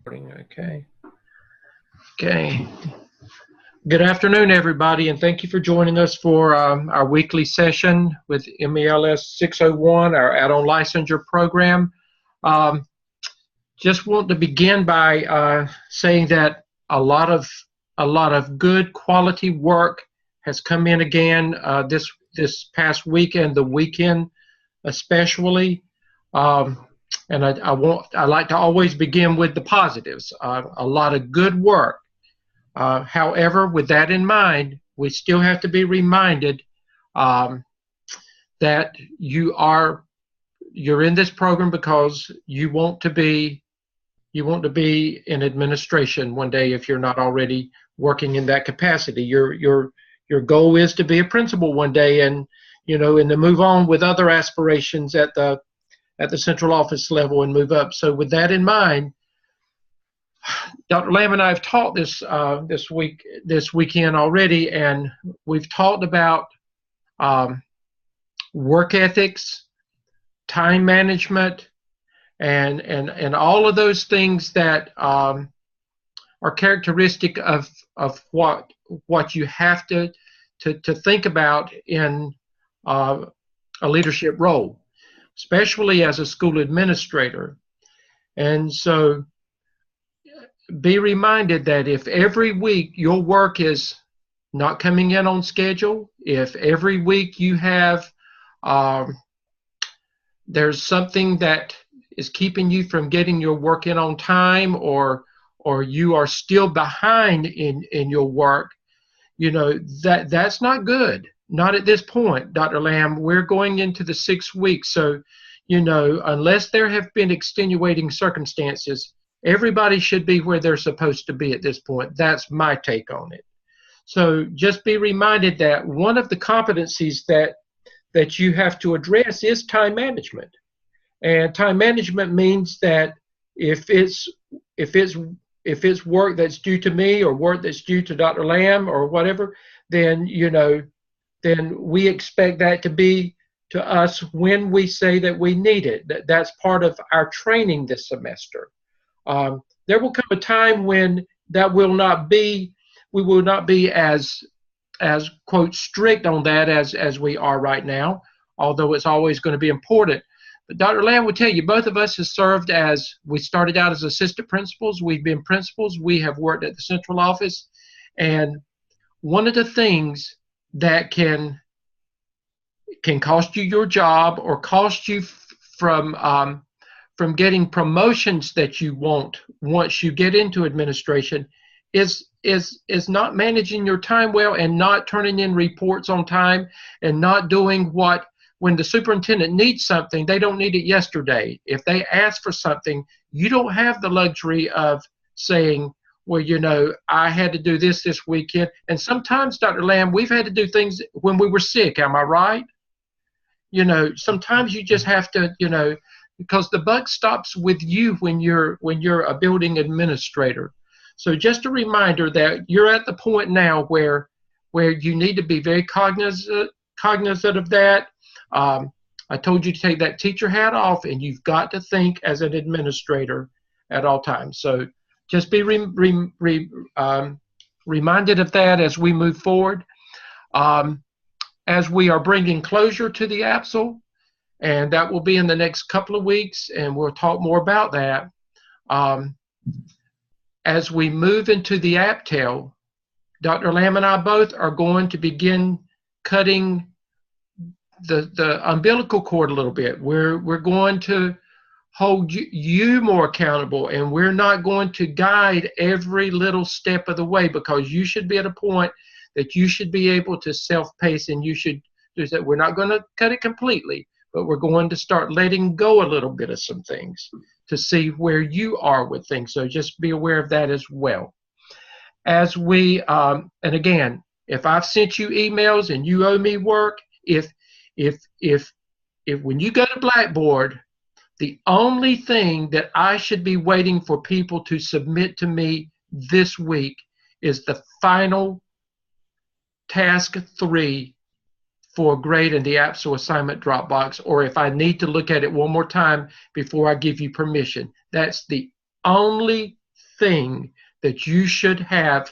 Okay. Okay. Good afternoon, everybody, and thank you for joining us for our weekly session with MELS 601, our add-on licensure program. Um, just want to begin by saying that a lot of good quality work has come in again this past weekend, the weekend especially. Um, and I like to always begin with the positives. A lot of good work. However, with that in mind, we still have to be reminded um, that you're in this program because you want to be in administration one day if you're not already working in that capacity. Your goal is to be a principal one day, and to move on with other aspirations at the central office level and move up. So with that in mind, Dr. Lamb and I have taught this weekend already, and we've talked about um, work ethics, time management, and all of those things that are characteristic of what you have to think about in a leadership role, especially as a school administrator. And so be reminded that if every week your work is not coming in on schedule, if every week you have there's something that is keeping you from getting your work in on time, or you are still behind in your work, that's not good. Not at this point, Dr. Lamb. We're going into the 6 weeks, so unless there have been extenuating circumstances, everybody should be where they're supposed to be at this point. That's my take on it. So just be reminded that one of the competencies that you have to address is time management. And time management means that if it's work that's due to me or work that's due to Dr. Lamb or whatever, then we expect that to be to us when we say that we need it. That's part of our training this semester. There will come a time when that will not be. We will not be as quote strict on that as we are right now, although it's always going to be important. But Dr. Lamb will tell you, both of us have served we started out as assistant principals. We've been principals. We have worked at the central office. And one of the things that can cost you your job or cost you from getting promotions that you want once you get into administration is not managing your time well, and not turning in reports on time, and not doing what, when the superintendent needs something, they don't need it yesterday. If they ask for something, you don't have the luxury of saying, well, I had to do this weekend. And sometimes, Dr. Lamb, we've had to do things when we were sick. Am I right? Sometimes you just have to, because the buck stops with you when you're a building administrator. So just a reminder that you're at the point now where you need to be very cognizant of that. I told you to take that teacher hat off, and you've got to think as an administrator at all times. So just be reminded of that as we move forward. As we are bringing closure to the APSL, and that will be in the next couple of weeks, and we'll talk more about that. As we move into the APTEL, Dr. Lamb and I both are going to begin cutting the umbilical cord a little bit. We're going to hold you more accountable, and we're not going to guide every little step of the way, because you should be at a point that you should be able to self-pace, and you should do that. We're not going to cut it completely, but we're going to start letting go a little bit of some things to see where you are with things. So just be aware of that as well. As we, and again, if I've sent you emails and you owe me work, if when you go to Blackboard, the only thing that I should be waiting for people to submit to me this week is the final task 3 for a grade in the APSL assignment Dropbox, or if I need to look at it one more time before I give you permission. That's the only thing that you should have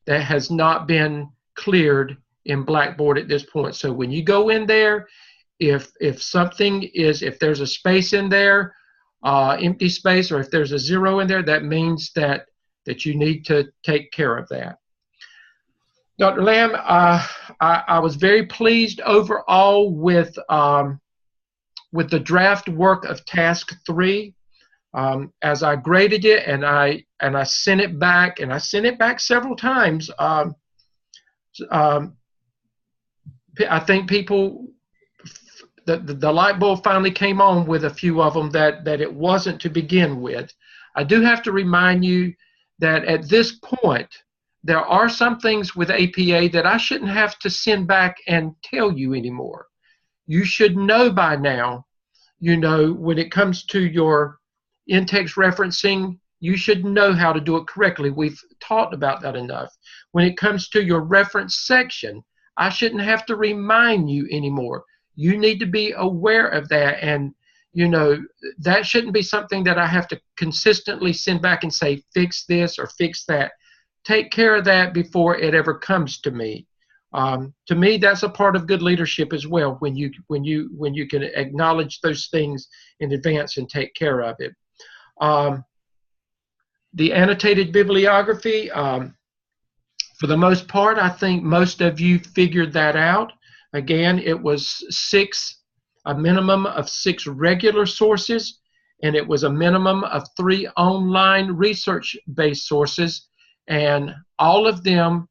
that has not been cleared in Blackboard at this point. So when you go in there, if there's a space in there, empty space, or if there's a 0 in there, that means that you need to take care of that. Dr. Lamb, I was very pleased overall with the draft work of task 3. As I graded it and I sent it back, and I sent it back several times. I think people, the light bulb finally came on with a few of them that it wasn't to begin with. I do have to remind you that at this point, there are some things with APA that I shouldn't have to send back and tell you anymore. You should know by now, when it comes to your in-text referencing, you should know how to do it correctly. We've talked about that enough. When it comes to your reference section, I shouldn't have to remind you anymore. You need to be aware of that, and that shouldn't be something that I have to consistently send back and say, fix this or fix that. Take care of that before it ever comes to me. To me, that's a part of good leadership as well, when you can acknowledge those things in advance and take care of it. The annotated bibliography, for the most part, I think most of you figured that out. Again, it was a minimum of 6 regular sources, and it was a minimum of 3 online research-based sources, and all of them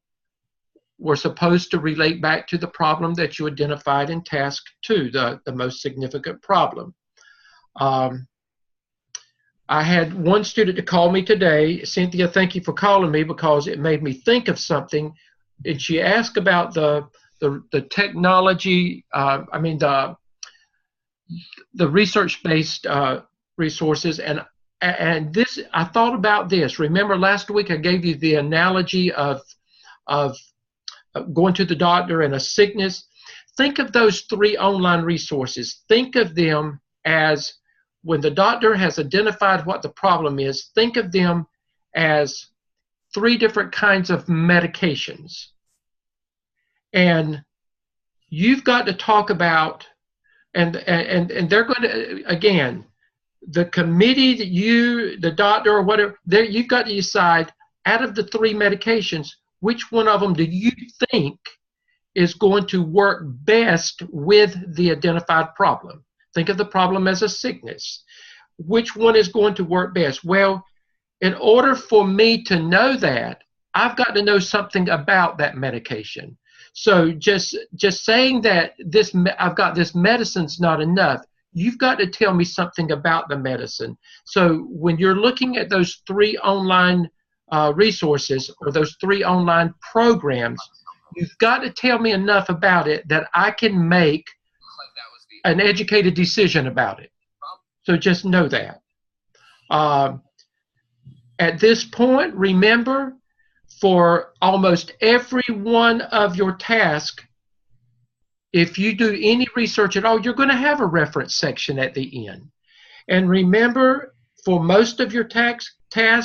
were supposed to relate back to the problem that you identified in task 2, the most significant problem. I had one student to call me today. Cynthia, thank you for calling me, because it made me think of something. And she asked about the technology, the research-based resources. And this, I thought about this. Remember last week I gave you the analogy of going to the doctor and a sickness. Think of those 3 online resources. Think of them as, when the doctor has identified what the problem is, think of them as 3 different kinds of medications. And you've got to talk about, and they're going to, again, the committee that the doctor or whatever, you've got to decide, out of the 3 medications, which one of them do you think is going to work best with the identified problem? Think of the problem as a sickness. Which one is going to work best? Well, in order for me to know that, I've got to know something about that medication. So just saying that I've got this medicine's not enough. You've got to tell me something about the medicine. So when you're looking at those 3 online resources, or those 3 online programs, you've got to tell me enough about it that I can make an educated decision about it. So just know that. At this point, remember, for almost every one of your tasks, if you do any research at all, you're going to have a reference section at the end. And remember, for most of your tasks,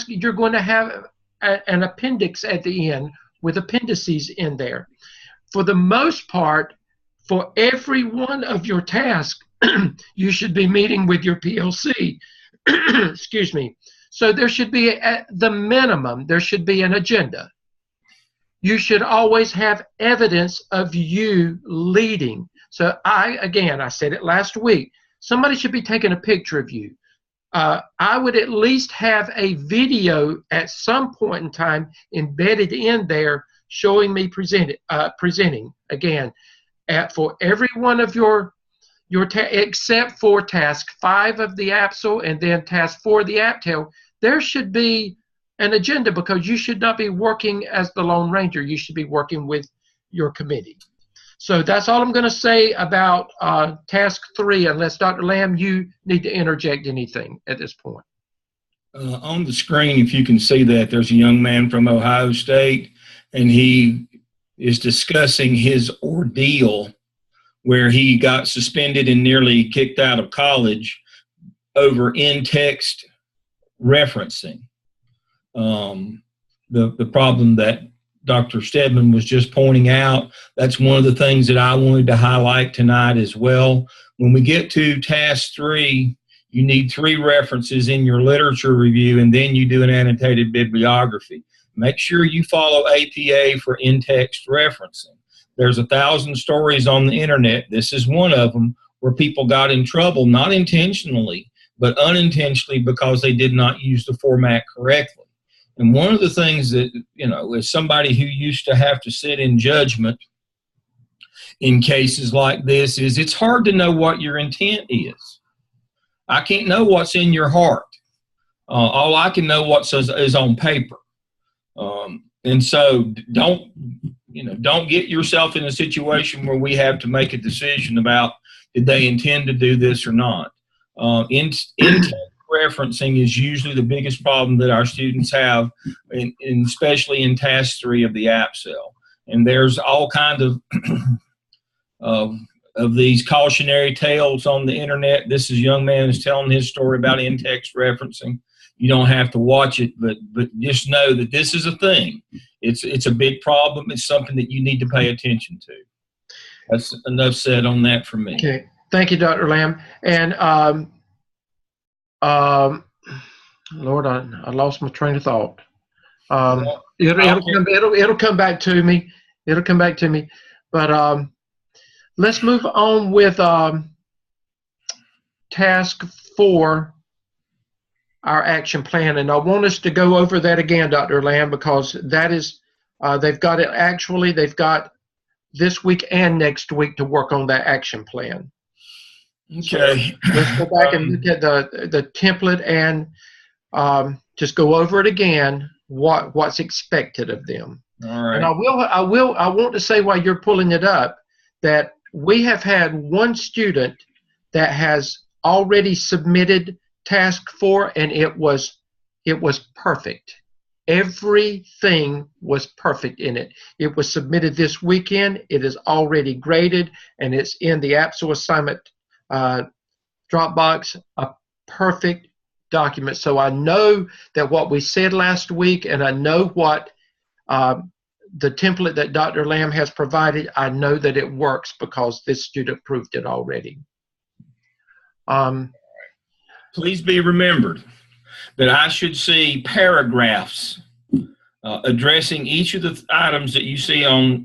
you're going to have an appendix at the end with appendices in there. For the most part, for every one of your tasks, you should be meeting with your PLC. Excuse me. So there should be, at the minimum, there should be an agenda. You should always have evidence of you leading. So I said it last week, somebody should be taking a picture of you. I would at least have a video at some point in time embedded in there showing me presenting. Again, for every one of your except for task 5 of the APSL and then task 4 of the APTEL, there should be an agenda, because you should not be working as the Lone Ranger. You should be working with your committee. So that's all I'm going to say about task 3, unless Dr. Lamb, you need to interject anything at this point. On the screen, if you can see that, there's a young man from Ohio State, and he is discussing his ordeal where he got suspended and nearly kicked out of college over in-text referencing. the problem that Dr. Stedman was just pointing out. That's one of the things that I wanted to highlight tonight as well. When we get to task 3, you need 3 references in your literature review, and then you do an annotated bibliography. Make sure you follow APA for in-text referencing. There's 1,000 stories on the internet. This is one of them where people got in trouble, not intentionally, but unintentionally because they did not use the format correctly. And one of the things that, as somebody who used to have to sit in judgment in cases like this, is it's hard to know what your intent is. I can't know what's in your heart. All I can know what is on paper. And so don't get yourself in a situation where we have to make a decision about did they intend to do this or not. Intent referencing is usually the biggest problem that our students have, especially in task 3 of the APSEL. And there's all kinds of these cautionary tales on the internet. This is a young man who's telling his story about in-text referencing. You don't have to watch it, but just know that this is a thing. It's a big problem. It's something that you need to pay attention to. That's enough said on that for me. Okay. Thank you, Dr. Lamb. And Lord, I lost my train of thought. It'll come back to me. It'll come back to me. But let's move on with task 4, our action plan. And I want us to go over that again, Dr. Lamb, because that is, they've got this week and next week to work on that action plan. Okay. So let's go back and look at the template and just go over it again, what's expected of them. All right. And I want to say while you're pulling it up that we have had one student that has already submitted task 4, and it was perfect. Everything was perfect in it. It was submitted this weekend. It is already graded, and it's in the APSEL assignment Dropbox, a perfect document. So I know that what we said last week, and I know what the template that Dr. Lamb has provided, I know that it works because this student proved it already. Please be remembered that I should see paragraphs addressing each of the items that you see on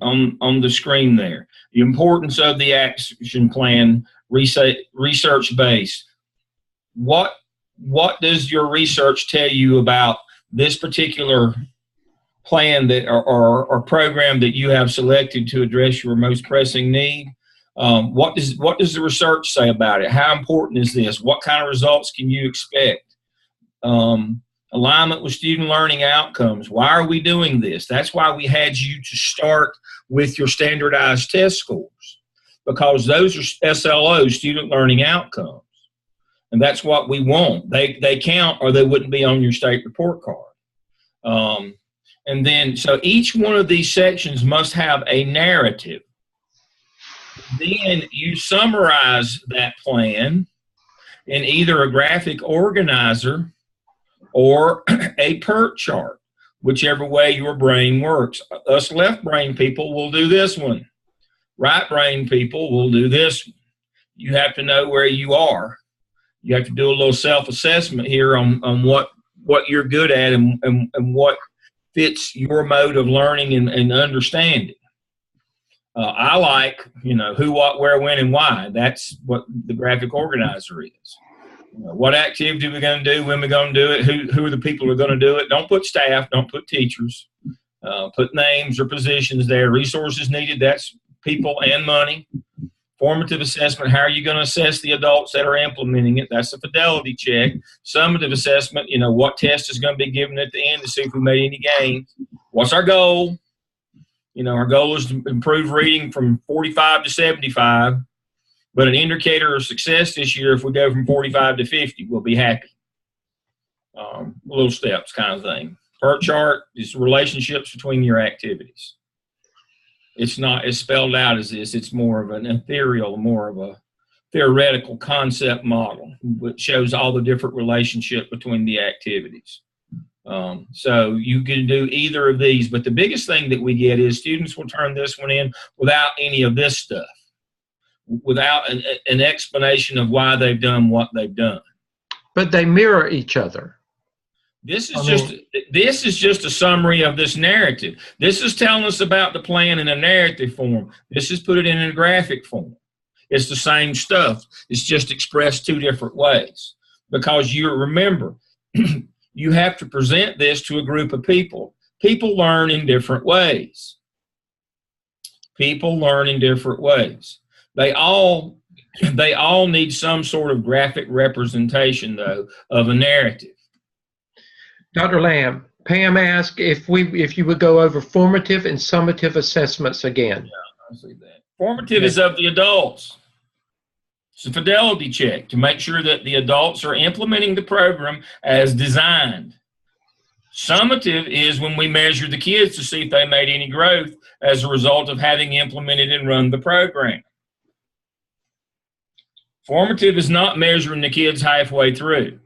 the screen there. The importance of the action plan, research-based. What does your research tell you about this particular plan that or program that you have selected to address your most pressing need? What does the research say about it? How important is this? What kind of results can you expect? Alignment with student learning outcomes. Why are we doing this? That's why we had you to start with your standardized test scores, because those are SLO, student learning outcomes. And that's what we want. They count or they wouldn't be on your state report card. And then, so each one of these sections must have a narrative. Then you summarize that plan in either a graphic organizer or a PERT chart, whichever way your brain works. Us left brain people will do this one. Right brain people will do this one. You have to know where you are. You have to do a little self-assessment here on what you're good at and what fits your mode of learning and understanding. I like, who, what, where, when, and why. That's what the graphic organizer is. What activity we're going to do, when we're going to do it, who are the people who are going to do it. Don't put staff, don't put teachers. Put names or positions there. Resources needed, that's people and money. Formative assessment, how are you going to assess the adults that are implementing it? That's a fidelity check. Summative assessment, what test is going to be given at the end to see if we made any gains. What's our goal? Our goal is to improve reading from 45 to 75, but an indicator of success this year, if we go from 45 to 50, we'll be happy. Little steps kind of thing. PERT chart is relationships between your activities. It's not as spelled out as this. It's more of an ethereal, more of a theoretical concept model, which shows all the different relationship between the activities. So you can do either of these, but the biggest thing that we get is students will turn this one in without any of this stuff, without an explanation of why they've done what they've done. But they mirror each other. This is just a summary of this narrative. This is telling us about the plan in a narrative form. This is put it in a graphic form. It's the same stuff. It's just expressed two different ways. Because you remember, you have to present this to a group of people. People learn in different ways. People learn in different ways. They all need some sort of graphic representation, though, of a narrative. Dr. Lamb, Pam asked if you would go over formative and summative assessments again. Yeah, I see that. Formative is of the adults. It's a fidelity check to make sure that the adults are implementing the program as designed. Summative is when we measure the kids to see if they made any growth as a result of having implemented and run the program. Formative is not measuring the kids halfway through.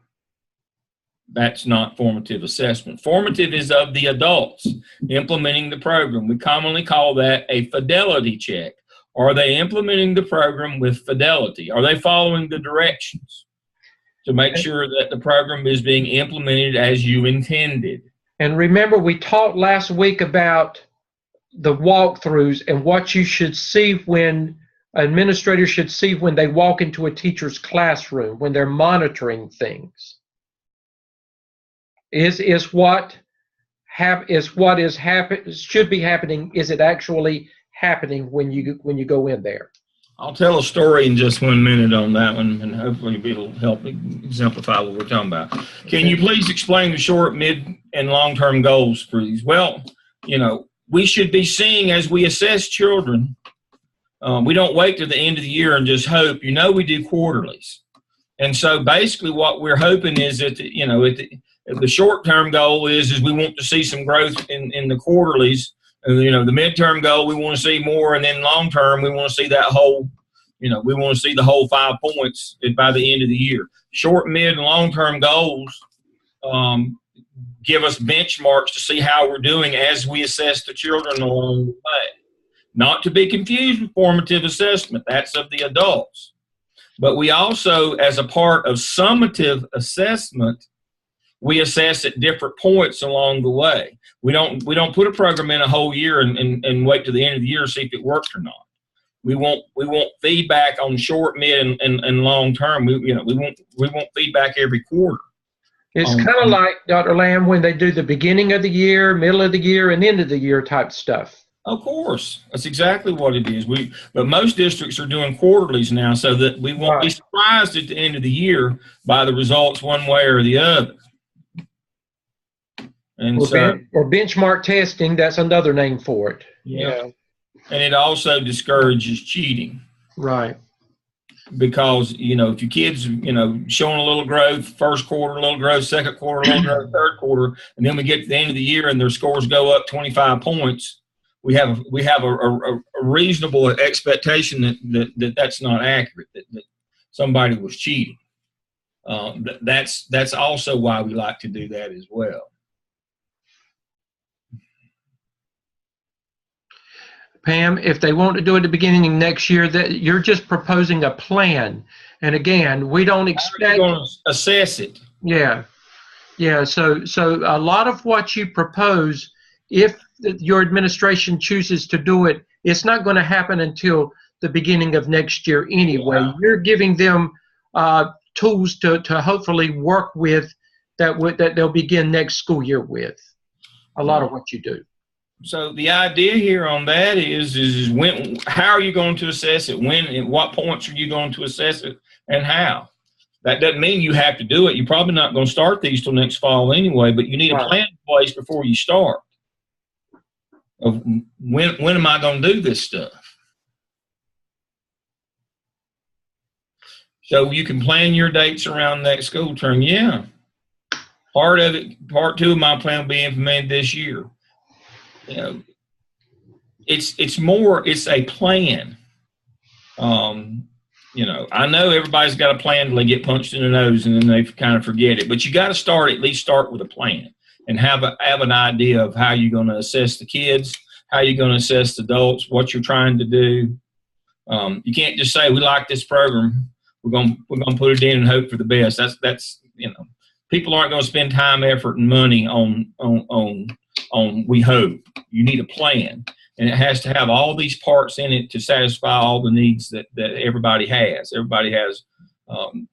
That's not formative assessment. Formative is of the adults implementing the program. We commonly call that a fidelity check. Are they implementing the program with fidelity? Are they following the directions to make sure that the program is being implemented as you intended? And remember, we talked last week about the walkthroughs and what you should see when administrators should see when they walk into a teacher's classroom, when they're monitoring things. Is what should be happening? Is it actually happening when you go in there? I'll tell a story in just 1 minute on that one, and hopefully it'll help exemplify what we're talking about. Can you please explain the short, mid, and long-term goals for these? Well, we should be seeing as we assess children. We don't wait to the end of the year and just hope. We do quarterlies, and so basically what we're hoping is that the short-term goal is we want to see some growth in the quarterlies. The midterm goal, we want to see more, and then long-term, we want to see that whole, we want to see the whole 5 points by the end of the year. Short, mid, and long-term goals give us benchmarks to see how we're doing as we assess the children along the way. Not to be confused with formative assessment. That's of the adults. But we also, as a part of summative assessment, we assess at different points along the way. We don't put a program in a whole year and wait to the end of the year to see if it works or not. We want feedback on short, mid, and long term. We want feedback every quarter. It's kind of like, Dr. Lamb, when they do the beginning of the year, middle of the year, and end of the year type stuff. Of course, that's exactly what it is. But most districts are doing quarterlies now, so that we won't be surprised at the end of the year by the results one way or the other. And or benchmark testing, that's another name for it. Yeah. And it also discourages cheating. Right. Because, if your kids, showing a little growth, first quarter, a little growth, second quarter, a little growth, third quarter, and then we get to the end of the year and their scores go up 25 points, we have a reasonable expectation that's not accurate, that somebody was cheating. That's also why we like to do that as well. Pam, if they want to do it at the beginning of next year, that you're just proposing a plan. And again, we don't expect. You're going to assess it. Yeah. So a lot of what you propose, if your administration chooses to do it, it's not going to happen until the beginning of next year anyway. Yeah. You're giving them tools to hopefully work with that they'll begin next school year with. A lot of what you do. So the idea here on that is when, how are you going to assess it? When, at what points are you going to assess it, and how? That doesn't mean you have to do it. You're probably not going to start these till next fall anyway, but you need a plan in place before you start. Of when am I going to do this stuff? So you can plan your dates around next school term. Yeah. Part two of my plan will be implemented this year. It's a plan. I know everybody's got a plan till they get punched in the nose and then they kind of forget it, but you got to at least start with a plan. and have an idea of how you're going to assess the kids, how you're going to assess the adults, what you're trying to do. You can't just say, we like this program, we're going to put it in and hope for the best. That's people aren't going to spend time, effort, and money on we hope. You need a plan, and it has to have all these parts in it to satisfy all the needs that everybody has. Everybody has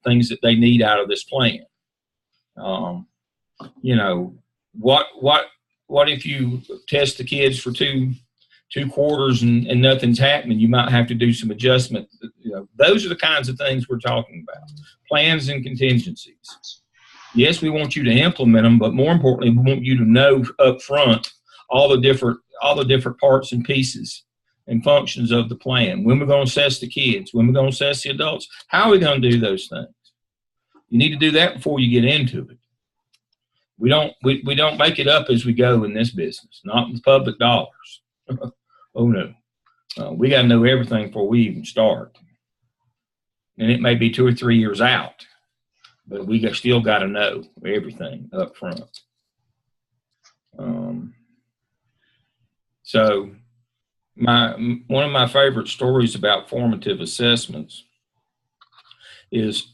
things that they need out of this plan. What if you test the kids for two quarters and nothing's happening? You might have to do some adjustment. Those are the kinds of things we're talking about. Plans and contingencies. Yes, we want you to implement them, but more importantly, we want you to know up front all the different parts and pieces and functions of the plan. When we're going to assess the kids, when we're going to assess the adults, how are we going to do those things? You need to do that before you get into it. We don't make it up as we go in this business, not with public dollars. Oh no, we got to know everything before we even start, and it may be 2 or 3 years out, but we still got to know everything up front. So, one of my favorite stories about formative assessments is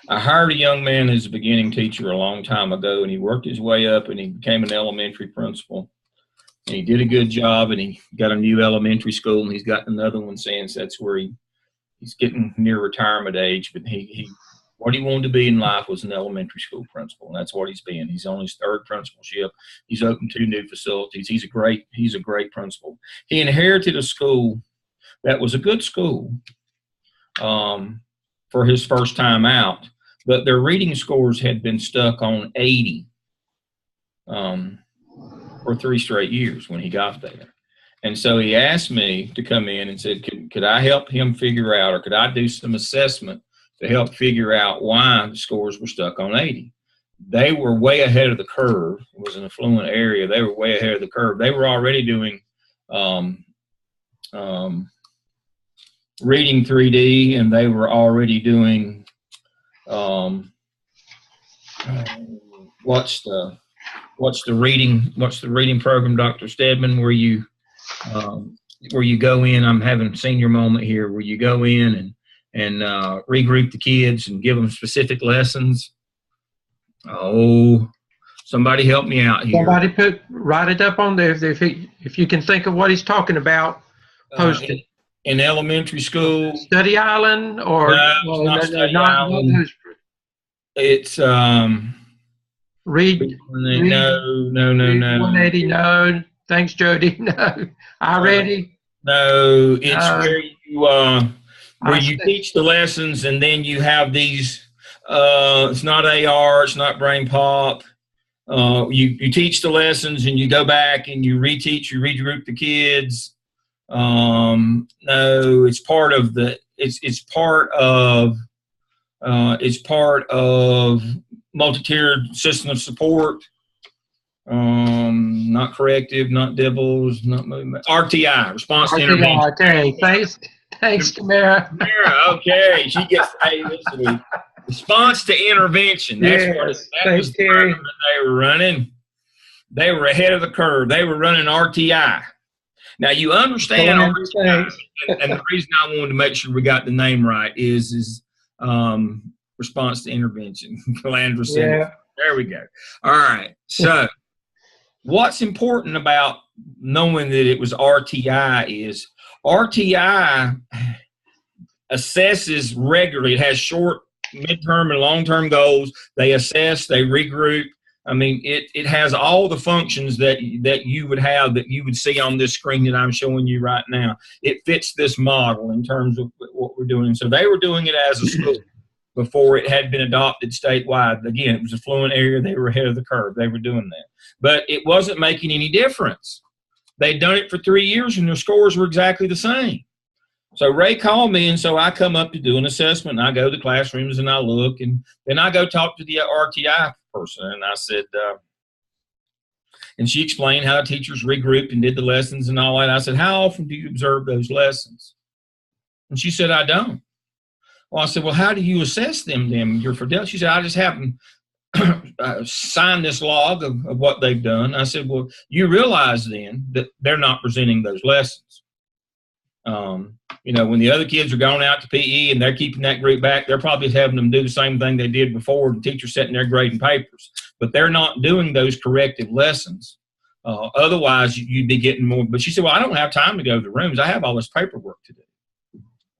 I hired a young man as a beginning teacher a long time ago, and he worked his way up, and he became an elementary principal. And he did a good job, and he got a new elementary school, and he's got another one since. That's where he's getting near retirement age. But what he wanted to be in life was an elementary school principal, and that's what he's been. He's on his 3rd principalship. He's opened 2 new facilities. He's a great principal. He inherited a school that was a good school for his first time out, but their reading scores had been stuck on 80 for 3 straight years when he got there. And so he asked me to come in and said, could I help him figure out, or could I do some assessment to help figure out why the scores were stuck on 80? They were way ahead of the curve. It was an affluent area. They were way ahead of the curve. They were already doing reading 3D, and they were already doing what's the reading program, Dr. Stedman, where you go in? I'm having a senior moment here, where you go in and regroup the kids and give them specific lessons. Oh, somebody help me out here. Somebody write it up on there if you can think of what he's talking about. Post it. In elementary school. Study Island or not Study Island. It's read. No. 180. No. Thanks, Jody. No. I ready. No. It's where you teach the lessons, and then you have these. It's not AR. It's not Brain Pop. You teach the lessons, and you go back and you reteach. You regroup the kids. No, it's part of multi-tiered system of support. Not corrective, not dibbles, not movement. RTI, response to intervention. Okay, thanks, Tamara. Okay, she gets paid this week. Response to intervention. That was the program that they were running. They were ahead of the curve. They were running RTI. Now you understand RTI, and the reason I wanted to make sure we got the name right is response to intervention. Yeah. There we go. All right. So what's important about knowing that it was RTI is RTI assesses regularly. It has short, midterm, and long-term goals. They assess, they regroup. I mean, it has all the functions that you would have, that you would see on this screen that I'm showing you right now. It fits this model in terms of what we're doing. So they were doing it as a school before it had been adopted statewide. Again, it was a fluent area. They were ahead of the curve. They were doing that. But it wasn't making any difference. They'd done it for 3 years, and their scores were exactly the same. So Ray called me, and so I come up to do an assessment, and I go to the classrooms, and I look, and then I go talk to the RTI person, and I said, and she explained how the teachers regrouped and did the lessons and all that. I said, how often do you observe those lessons? And she said, I don't. Well, I said, well, how do you assess them then, your fidelity? She said, I just have them. sign this log of what they've done. I said, well, you realize then that they're not presenting those lessons. When the other kids are going out to PE and they're keeping that group back, they're probably having them do the same thing they did before. The teacher's sitting there grading papers, but they're not doing those corrective lessons. Otherwise, you'd be getting more. But she said, well, I don't have time to go to the rooms. I have all this paperwork to do.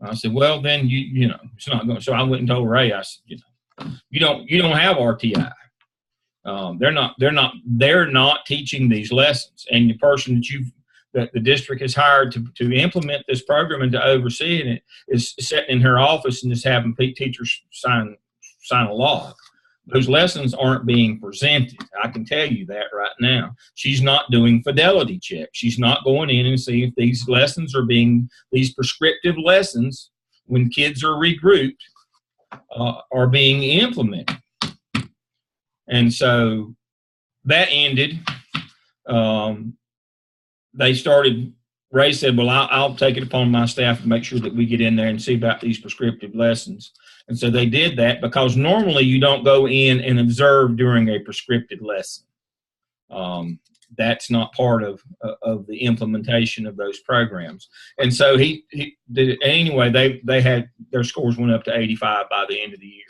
I said, well, then it's not going. So I went and told Ray. I said, you don't have RTI. They're not teaching these lessons, and the person that the district has hired to implement this program and to oversee it is sitting in her office and just having teachers sign a log. Those lessons aren't being presented. I can tell you that right now. She's not doing fidelity checks. She's not going in and seeing if these lessons these prescriptive lessons, when kids are regrouped, are being implemented. And so that ended. Ray said, well, I'll take it upon my staff to make sure that we get in there and see about these prescriptive lessons. And so they did that, because normally you don't go in and observe during a prescriptive lesson. That's not part of the implementation of those programs. And so he did it. Anyway, they had their scores went up to 85 by the end of the year.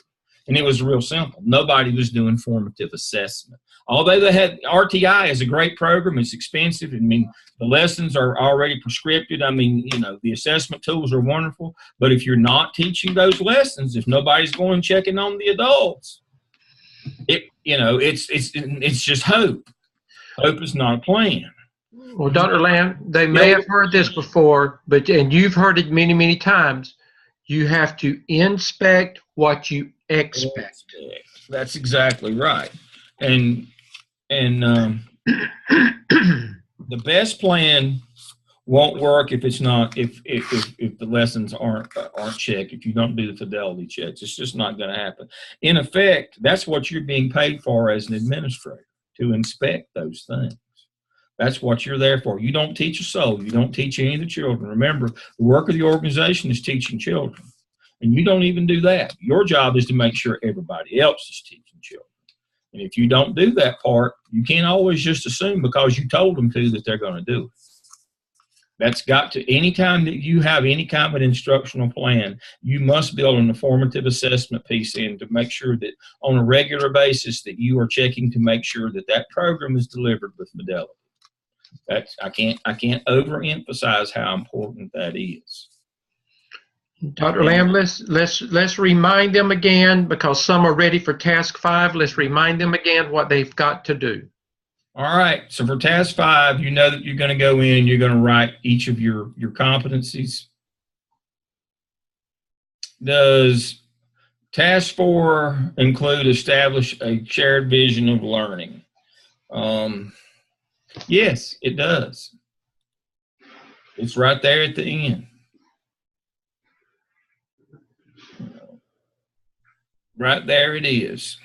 And it was real simple. Nobody was doing formative assessment. Although they had RTI is a great program, it's expensive. I mean, the lessons are already prescripted. I mean, the assessment tools are wonderful. But if you're not teaching those lessons, if nobody's going and checking on the adults, it's just hope. Hope is not a plan. Well, Dr. Lamb, they may have heard this before, and you've heard it many, many times. You have to inspect what you expect. That's exactly right. And the best plan won't work if it's not if the lessons aren't checked. If you don't do the fidelity checks, it's just not going to happen. In effect, that's what you're being paid for as an administrator, to inspect those things. That's what you're there for. You don't teach a soul. You don't teach any of the children. Remember, the work of the organization is teaching children. And you don't even do that. Your job is to make sure everybody else is teaching children. And if you don't do that part, you can't always just assume because you told them to that they're going to do it. That's got to, anytime that you have any kind of an instructional plan, you must build an formative assessment piece in to make sure that on a regular basis that you are checking to make sure that that program is delivered with fidelity. I can't overemphasize how important that is. Dr. Lamb, let's remind them again, because some are ready for task 5. Let's remind them again what they've got to do. All right. So for task 5, you know that you're going to go in and you're going to write each of your competencies. Does task 4 include establish a shared vision of learning? Yes, it does. It's right there at the end. Right there it is.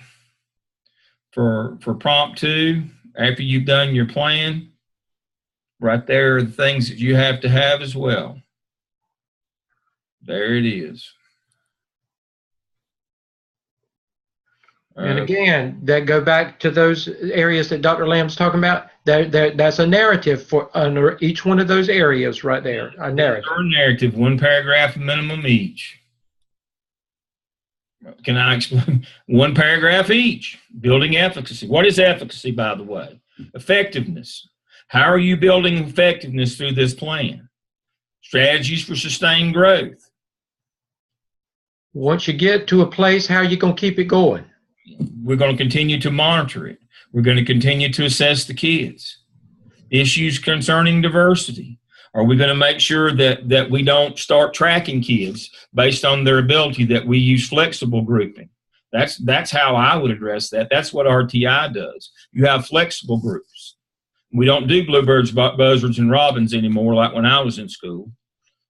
For prompt 2, after you've done your plan, right there are the things that you have to have as well. There it is. And again, that go back to those areas that Dr. Lamb's talking about. That's a narrative for under each one of those areas right there. A narrative. A narrative, 1 paragraph minimum each. Can I explain? 1 paragraph each. Building efficacy. What is efficacy, by the way? Effectiveness. How are you building effectiveness through this plan? Strategies for sustained growth. Once you get to a place, how are you going to keep it going? We're going to continue to monitor it. We're going to continue to assess the kids. Issues concerning diversity. Are we going to make sure that we don't start tracking kids based on their ability, that we use flexible grouping? That's how I would address that. That's what RTI does. You have flexible groups. We don't do bluebirds, buzzards, and robins anymore like when I was in school,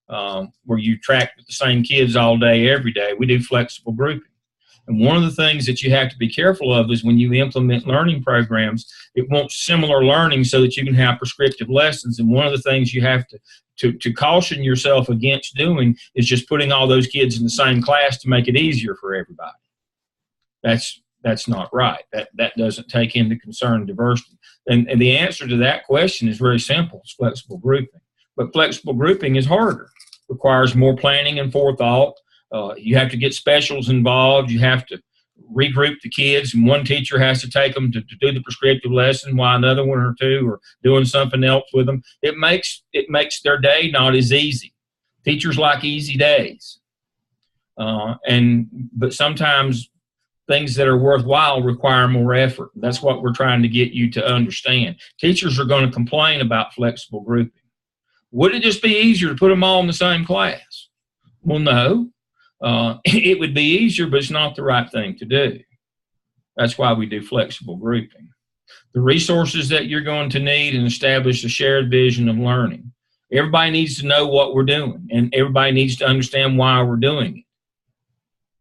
where you track the same kids all day, every day. We do flexible grouping. And one of the things that you have to be careful of is when you implement learning programs, it wants similar learning so that you can have prescriptive lessons. And one of the things you have to caution yourself against doing is just putting all those kids in the same class to make it easier for everybody. That's not right. That doesn't take into concern diversity. And the answer to that question is very simple. It's flexible grouping. But flexible grouping is harder, requires more planning and forethought. You have to get specials involved. You have to regroup the kids, and one teacher has to take them to do the prescriptive lesson while another one or two are doing something else with them. It makes their day not as easy. Teachers like easy days. But sometimes things that are worthwhile require more effort. That's what we're trying to get you to understand. Teachers are going to complain about flexible grouping. Would it just be easier to put them all in the same class? Well, no. It would be easier, but it's not the right thing to do. That's why we do flexible grouping. The resources that you're going to need and establish a shared vision of learning. Everybody needs to know what we're doing, and everybody needs to understand why we're doing it.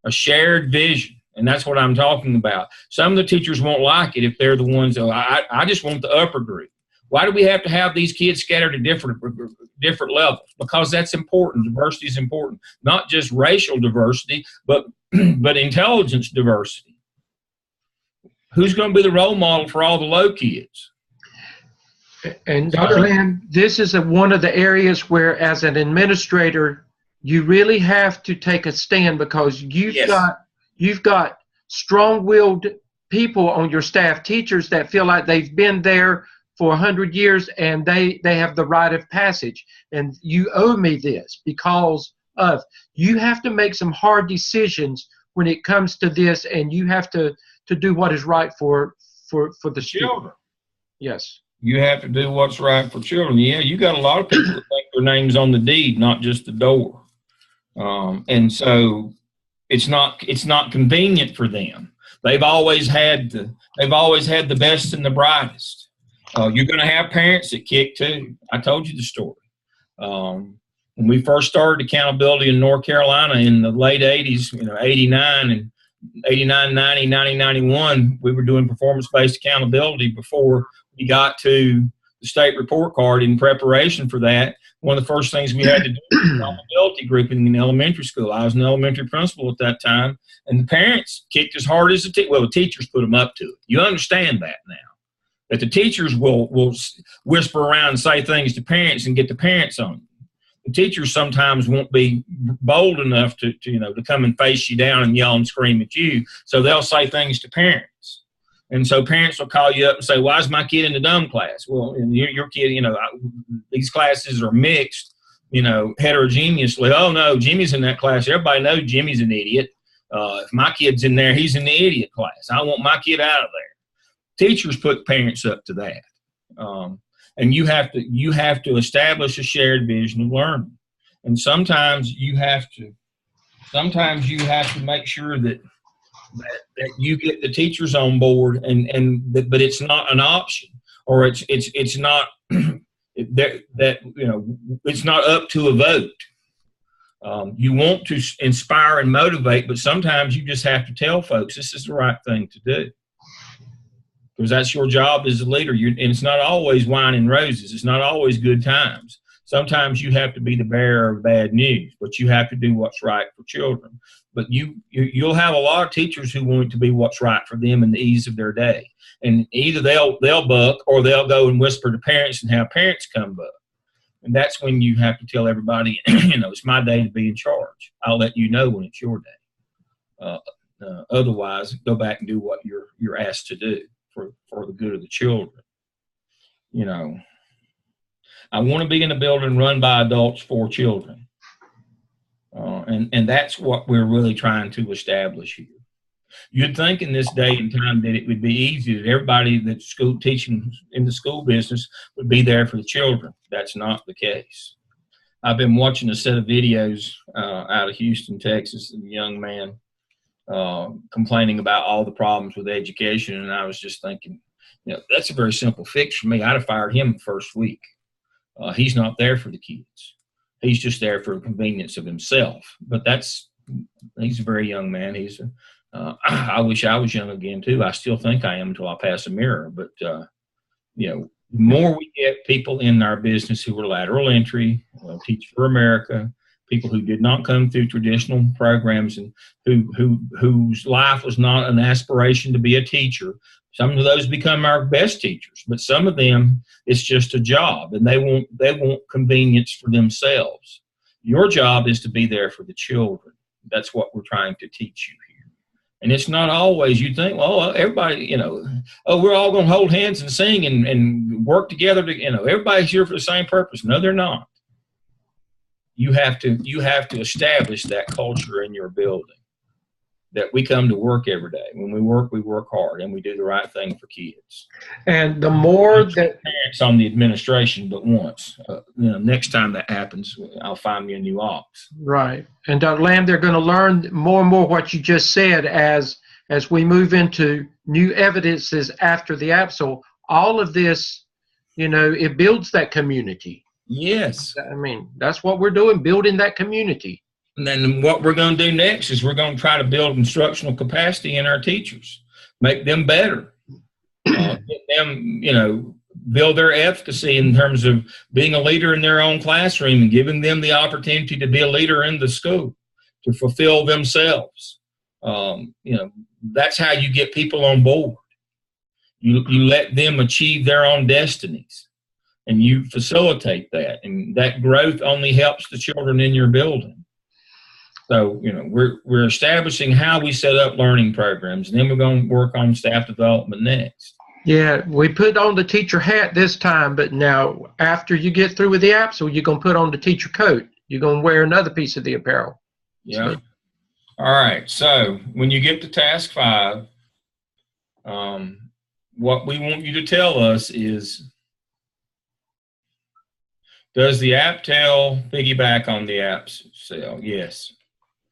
A shared vision, and that's what I'm talking about. Some of the teachers won't like it if they're the ones that, I just want the upper group. Why do we have to have these kids scattered at different levels? Because that's important. Diversity is important. Not just racial diversity, but intelligence diversity. Who's going to be the role model for all the low kids? And Dr. Lamb, this is one of the areas where, as an administrator, you really have to take a stand, because you've got strong-willed people on your staff, teachers that feel like they've been there for 100 years and they have the rite of passage, and you owe me this because of. You have to make some hard decisions when it comes to this, and you have to do what is right for the children. Yes. You have to do what's right for children. Yeah, you got a lot of people that think their name's on the deed, not just the door. And so it's not convenient for them. They've always had the best and the brightest. You're going to have parents that kick too. I told you the story. When we first started accountability in North Carolina in the late 80s, 89, 90, 91, we were doing performance-based accountability before we got to the state report card. In preparation for that, one of the first things we had to do was accountability grouping in elementary school. I was an elementary principal at that time, and the parents kicked as hard as the teachers put them up to it. You understand that now, that the teachers will whisper around and say things to parents and get the parents on you. The teachers sometimes won't be bold enough to come and face you down and yell and scream at you, so they'll say things to parents. And so parents will call you up and say, why is my kid in the dumb class? Well, your kid, these classes are mixed, heterogeneously. Oh, no, Jimmy's in that class. Everybody knows Jimmy's an idiot. If my kid's in there, he's in the idiot class. I want my kid out of there. Teachers put parents up to that. And you have to establish a shared vision of learning. And sometimes you have to make sure that you get the teachers on board, but it's not an option, or it's not it's not up to a vote. You want to inspire and motivate, but sometimes you just have to tell folks this is the right thing to do, because that's your job as a leader. And it's not always wine and roses. It's not always good times. Sometimes you have to be the bearer of bad news, but you have to do what's right for children. But you'll have a lot of teachers who want it to be what's right for them and the ease of their day. And either they'll buck, or they'll go and whisper to parents and have parents come buck. And that's when you have to tell everybody, it's my day to be in charge. I'll let you know when it's your day. Otherwise, go back and do what you're asked to do for the good of the children. I want to be in a building run by adults for children. And that's what we're really trying to establish here. You'd think in this day and time that it would be easy, that everybody that's teaching in the school business would be there for the children. That's not the case. I've been watching a set of videos out of Houston, Texas, of a young man complaining about all the problems with education, and I was just thinking, that's a very simple fix for me. I'd have fired him the first week. He's not there for the kids. He's just there for the convenience of himself. But he's a very young man. I wish I was young again too. I still think I am until I pass a mirror. But the more we get people in our business who are lateral entry, Teach for America, people who did not come through traditional programs and whose life was not an aspiration to be a teacher. Some of those become our best teachers, but some of them, it's just a job, and they want convenience for themselves. Your job is to be there for the children. That's what we're trying to teach you here. And it's not always, you think, well, everybody, we're all going to hold hands and sing and work together to, everybody's here for the same purpose. No, they're not. You have to establish that culture in your building, that we come to work every day. When we work hard, and we do the right thing for kids. And the more that parents on the administration, but once, next time that happens, I'll find me a new ox. Right. And Dr. Lamb, they're going to learn more and more what you just said as we move into new evidences after the APSL. All of this, it builds that community. Yes. I mean, that's what we're doing, building that community. And then what we're going to do next is we're going to try to build instructional capacity in our teachers, make them better, get them, build their efficacy in terms of being a leader in their own classroom and giving them the opportunity to be a leader in the school, to fulfill themselves. That's how you get people on board. You let them achieve their own destinies, and you facilitate that. And that growth only helps the children in your building. So, we're establishing how we set up learning programs, and then we're going to work on staff development next. Yeah, we put on the teacher hat this time, but now after you get through with the APSL, you're going to put on the teacher coat. You're going to wear another piece of the apparel. Yeah. So. All right. So when you get to task 5, what we want you to tell us is, does the APTEL piggyback on the APSL? Yes.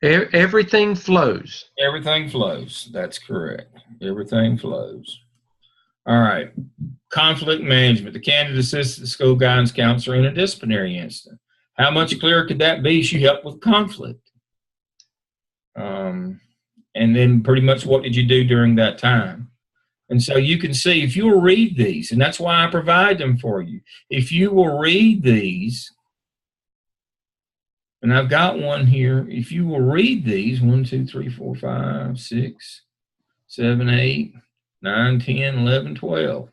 Everything flows. Everything flows. That's correct. Everything flows. All right. Conflict management. The candidate assists the school guidance counselor in a disciplinary incident. How much clearer could that be? She helped with conflict. And then pretty much what did you do during that time? And so you can see, if you will read these, and that's why I provide them for you. If you will read these, and I've got one here, if you will read these, 1, 2, 3, 4, 5, 6, 7, 8, 9, 10, 11, 12.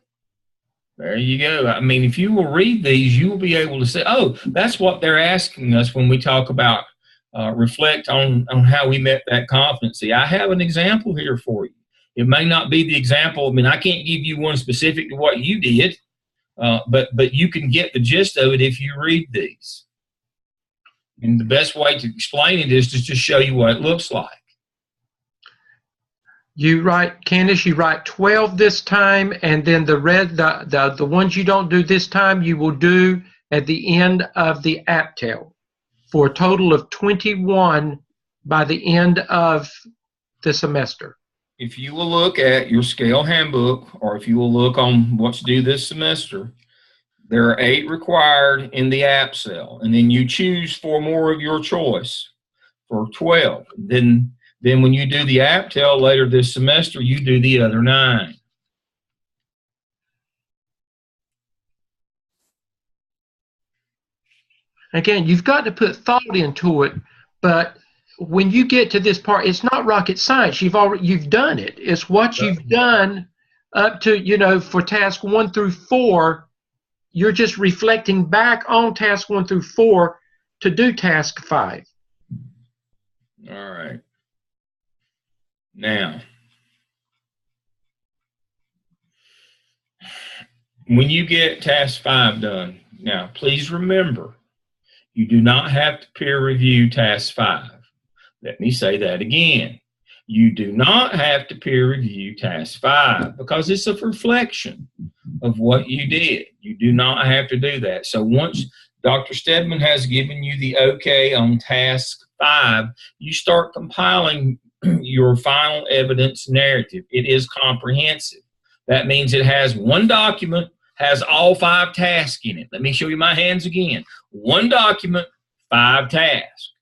There you go. I mean, if you will read these, you will be able to say, oh, that's what they're asking us when we talk about reflect on how we met that competency. I have an example here for you. It may not be the example. I mean, I can't give you one specific to what you did, but you can get the gist of it if you read these. And the best way to explain it is to just show you what it looks like. Candace, you write 12 this time, and then the ones you don't do this time, you will do at the end of the APTEL, for a total of 21 by the end of the semester. If you will look at your scale handbook, or if you will look on what's due this semester, there are 8 required in the APSL, and then you choose 4 more of your choice for 12. Then when you do the APTEL later this semester, you do the other 9. Again, you've got to put thought into it, but when you get to this part, it's not rocket science. You've done it. It's what you've done up to, for task 1 through 4. You're just reflecting back on task 1 through 4 to do task 5. All right. Now, when you get task 5 done, now please remember, you do not have to peer review task 5. Let me say that again. You do not have to peer review task 5 because it's a reflection of what you did. You do not have to do that. So once Dr. Stedman has given you the okay on task 5, you start compiling your final evidence narrative. It is comprehensive. That means it has one document, has all 5 tasks in it. Let me show you my hands again. One document, 5 tasks.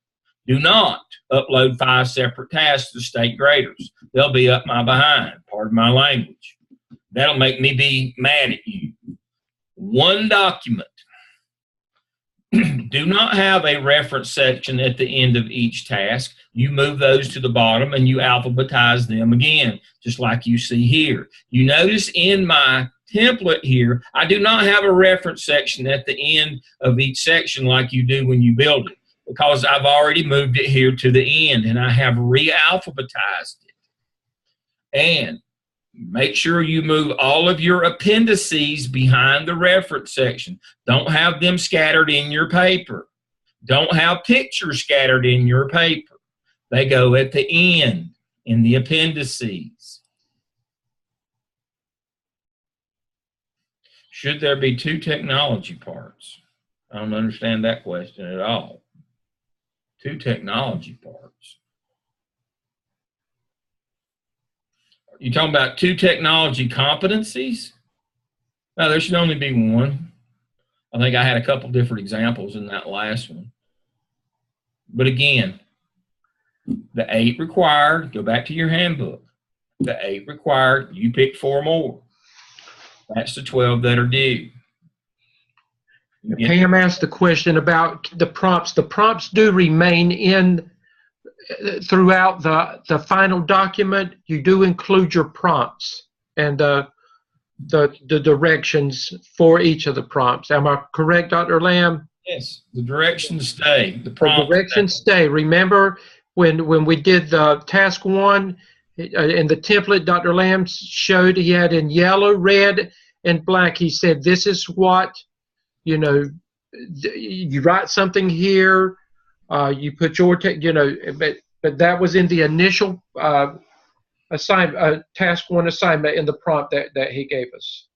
Do not upload 5 separate tasks to state graders. They'll be up my behind, pardon my language. That'll make me be mad at you. One document. do not have a reference section at the end of each task. You move those to the bottom and you alphabetize them again, just like you see here. You notice in my template here, I do not have a reference section at the end of each section like you do when you build it, because I've already moved it here to the end and I have re-alphabetized it. And make sure you move all of your appendices behind the reference section. Don't have them scattered in your paper. Don't have pictures scattered in your paper. They go at the end in the appendices. Should there be two technology parts? I don't understand that question at all. Two technology parts. You talking about two technology competencies? No, there should only be one. I think I had a couple different examples in that last one. But again, the 8 required, go back to your handbook. The 8 required, you pick 4 more. That's the 12 that are due. Pam asked the question about the prompts. The prompts do remain in throughout the final document. You do include your prompts and the directions for each of the prompts. Am I correct, Dr. Lamb? Yes, the directions stay. The directions stay. Remember when we did the task 1 in the template, Dr. Lamb showed he had in yellow, red, and black. He said, this is what, you know, you write something here, you put your, but that was in the initial task 1 assignment in the prompt that he gave us.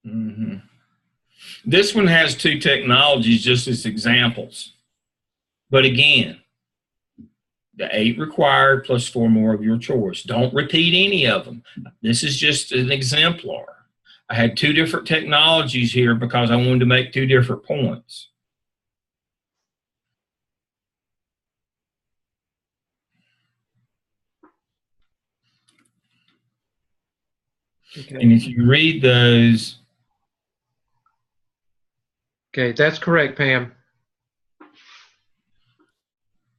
Mm-hmm. This one has 2 technologies just as examples. But again, the 8 required plus 4 more of your choice. Don't repeat any of them. This is just an exemplar. I had 2 different technologies here because I wanted to make 2 different points. Okay. And if you read those. Okay, that's correct, Pam.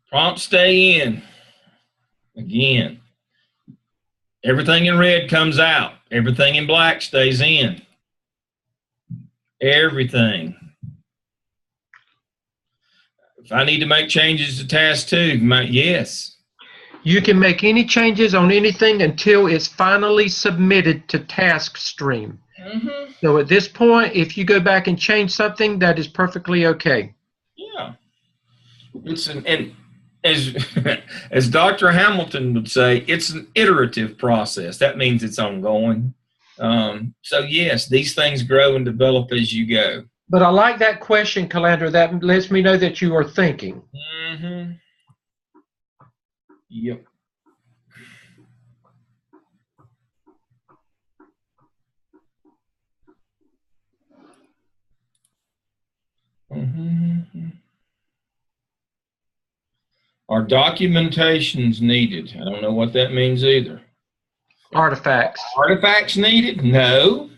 Prompts stay in. Again, everything in red comes out. Everything in black stays in. Everything. If I need to make changes to task 2, yes. You can make any changes on anything until it's finally submitted to task stream. Mm-hmm. So at this point, if you go back and change something, that is perfectly okay. Yeah. And as Dr. Hamilton would say, it's an iterative process. That means it's ongoing. So yes, these things grow and develop as you go. But I like that question, Calandra. That lets me know that you are thinking. Mm-hmm. Yep. Mm-hmm. Are documentations needed? I don't know what that means either. Artifacts. Artifacts needed? No.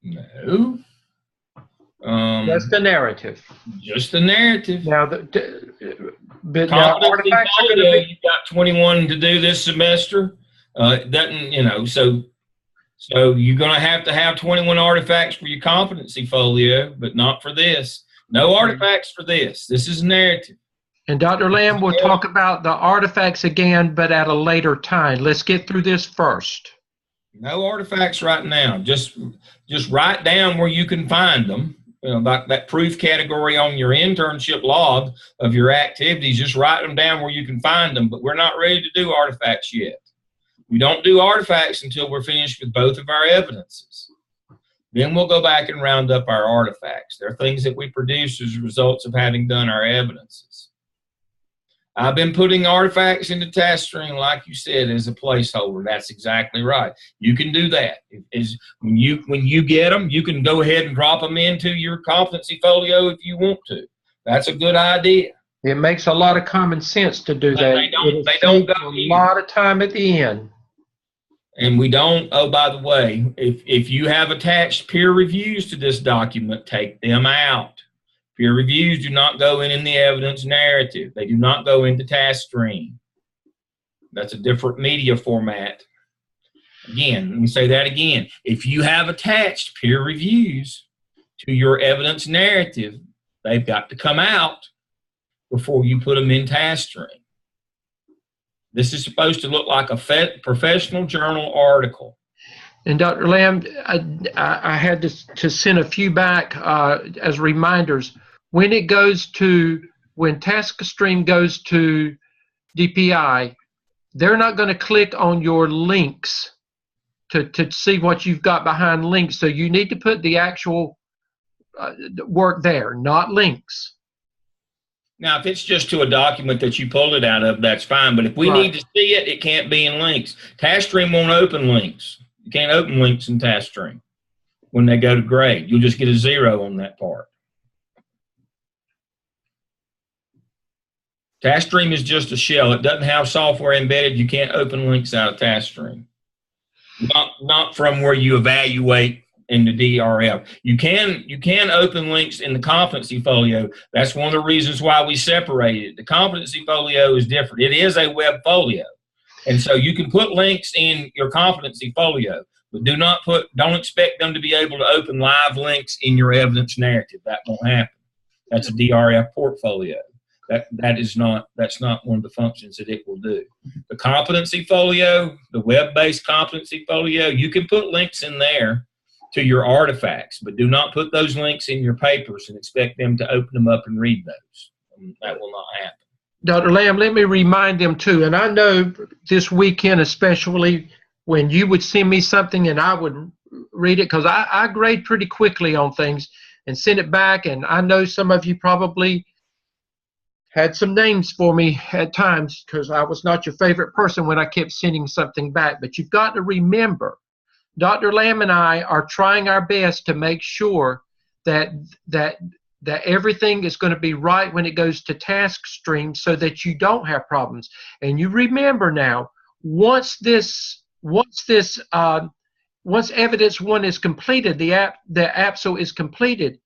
No. Just the narrative. Just the narrative. Now, but now artifacts are going to be. You've got 21 to do this semester. It doesn't, so you're going to have 21 artifacts for your competency folio, but not for this. No artifacts for this. This is narrative. And Dr. Lamb will talk about the artifacts again, but at a later time. Let's get through this first. No artifacts right now. Just write down where you can find them. Like that proof category on your internship log of your activities, just write them down where you can find them. But we're not ready to do artifacts yet. We don't do artifacts until we're finished with both of our evidences. Then we'll go back and round up our artifacts. They're things that we produce as results of having done our evidences. I've been putting artifacts into task string, like you said, as a placeholder. That's exactly right. You can do that. When you get them, you can go ahead and drop them into your competency folio if you want to. That's a good idea. It makes a lot of common sense to do that. They don't go a lot of time at the end. And we don't, oh, by the way, if you have attached peer reviews to this document, take them out. Peer reviews do not go in the evidence narrative. They do not go into task stream. That's a different media format. Again, let me say that again. If you have attached peer reviews to your evidence narrative, they've got to come out before you put them in task stream. This is supposed to look like a professional journal article. And Dr. Lamb, I had to send a few back as reminders. When task stream goes to DPI, they're not going to click on your links to see what you've got behind links. So you need to put the actual work there, not links. Now, if it's just to a document that you pulled it out of, that's fine. But if we need to see it, it can't be in links. TaskStream won't open links. You can't open links in TaskStream when they go to grade. You'll just get a 0 on that part. TaskStream is just a shell. It doesn't have software embedded. You can't open links out of TaskStream. Not from where you evaluate in the DRF. You can open links in the competency folio. That's one of the reasons why we separated it. The competency folio is different. It is a web folio. And so you can put links in your competency folio, but don't expect them to be able to open live links in your evidence narrative. That won't happen. That's a DRF portfolio. That's not one of the functions that it will do. The competency folio, the web-based competency folio, you can put links in there to your artifacts, but do not put those links in your papers and expect them to open them up and read those. That will not happen. Dr. Lamb, let me remind them too, and I know this weekend especially when you would send me something and I would read it, because I grade pretty quickly on things and send it back, and I know some of you probably had some names for me at times because I was not your favorite person when I kept sending something back. But you've got to remember, Dr. Lamb and I are trying our best to make sure that everything is going to be right when it goes to task stream so that you don't have problems. And you remember now, once evidence 1 is completed, the APSO is completed,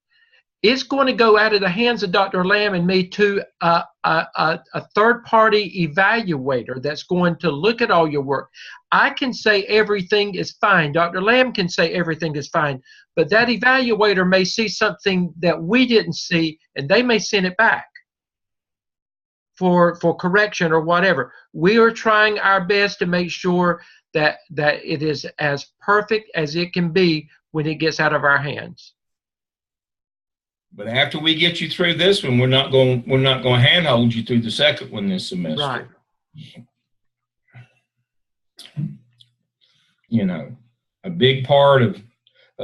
it's going to go out of the hands of Dr. Lamb and me to a third-party evaluator that's going to look at all your work. I can say everything is fine. Dr. Lamb can say everything is fine. But that evaluator may see something that we didn't see, and they may send it back for correction or whatever. We are trying our best to make sure that it is as perfect as it can be when it gets out of our hands. But after we get you through this one, we're not going to handhold you through the second one this semester. Right. You know, a big part of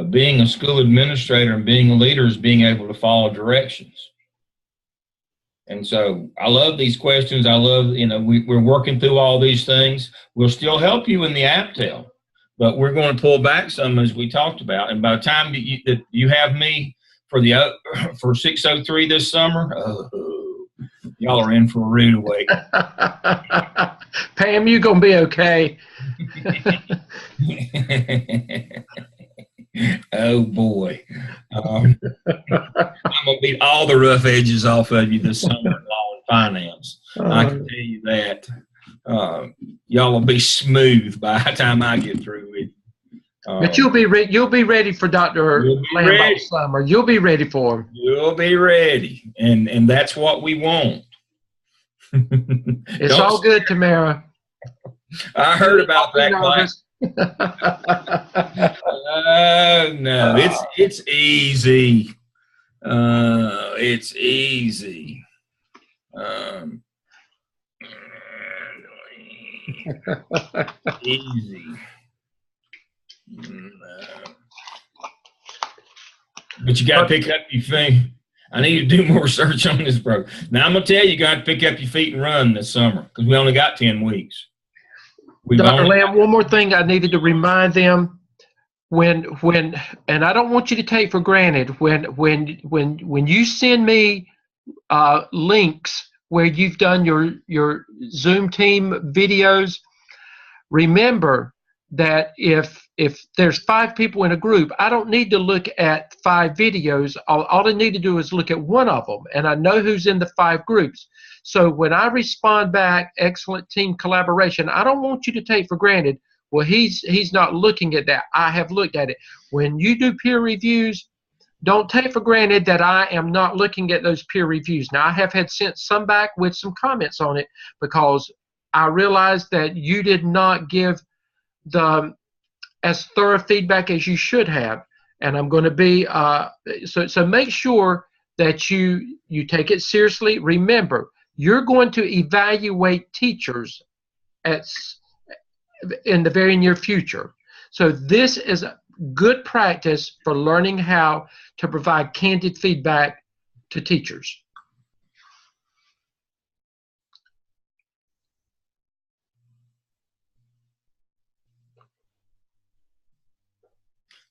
being a school administrator and being a leader is being able to follow directions. And so I love these questions. I love, we're working through all these things. We'll still help you in the APTEL, but we're going to pull back some as we talked about. And by the time that you have me for 603 this summer, y'all are in for a rude awakening. Pam, you're going to be okay. Oh boy. I'm going to beat all the rough edges off of you this summer in law and finance. I can tell you that. Y'all will be smooth by the time I get through with you. But you'll be ready for Dr. Lamb by the summer. You'll be ready for him. You'll be ready, and that's what we want. It's all good, Tamara. I heard about that class. No, it's easy. It's easy. Easy. But you got to pick up your feet. I need to do more research on this, bro. Now, I'm going to tell you, you got to pick up your feet and run this summer because we only got 10 weeks. Dr. Lamb, one more thing I needed to remind them when and I don't want you to take for granted when you send me links where you've done your Zoom team videos, remember that if if there's 5 people in a group, I don't need to look at 5 videos. All I need to do is look at one of them, and I know who's in the 5 groups. So when I respond back, excellent team collaboration, I don't want you to take for granted, well, he's not looking at that. I have looked at it. When you do peer reviews, don't take for granted that I am not looking at those peer reviews. Now, I have had sent some back with some comments on it because I realized that you did not give the as thorough feedback as you should have, and I'm going to be so make sure that you take it seriously. Remember, you're going to evaluate teachers in the very near future. So this is good practice for learning how to provide candid feedback to teachers.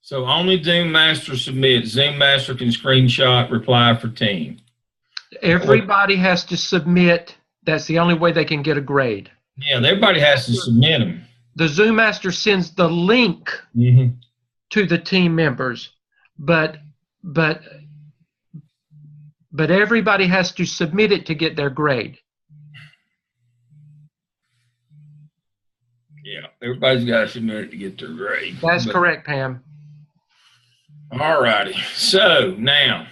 So only Zoom Master submits. Zoom Master can screenshot, reply for team. Everybody has to submit. That's the only way they can get a grade. Yeah, everybody has to submit them. The Zoom Master sends the link to the team members, but everybody has to submit it to get their grade. Yeah, everybody's got to submit it to get their grade. That's correct, Pam. All righty. So now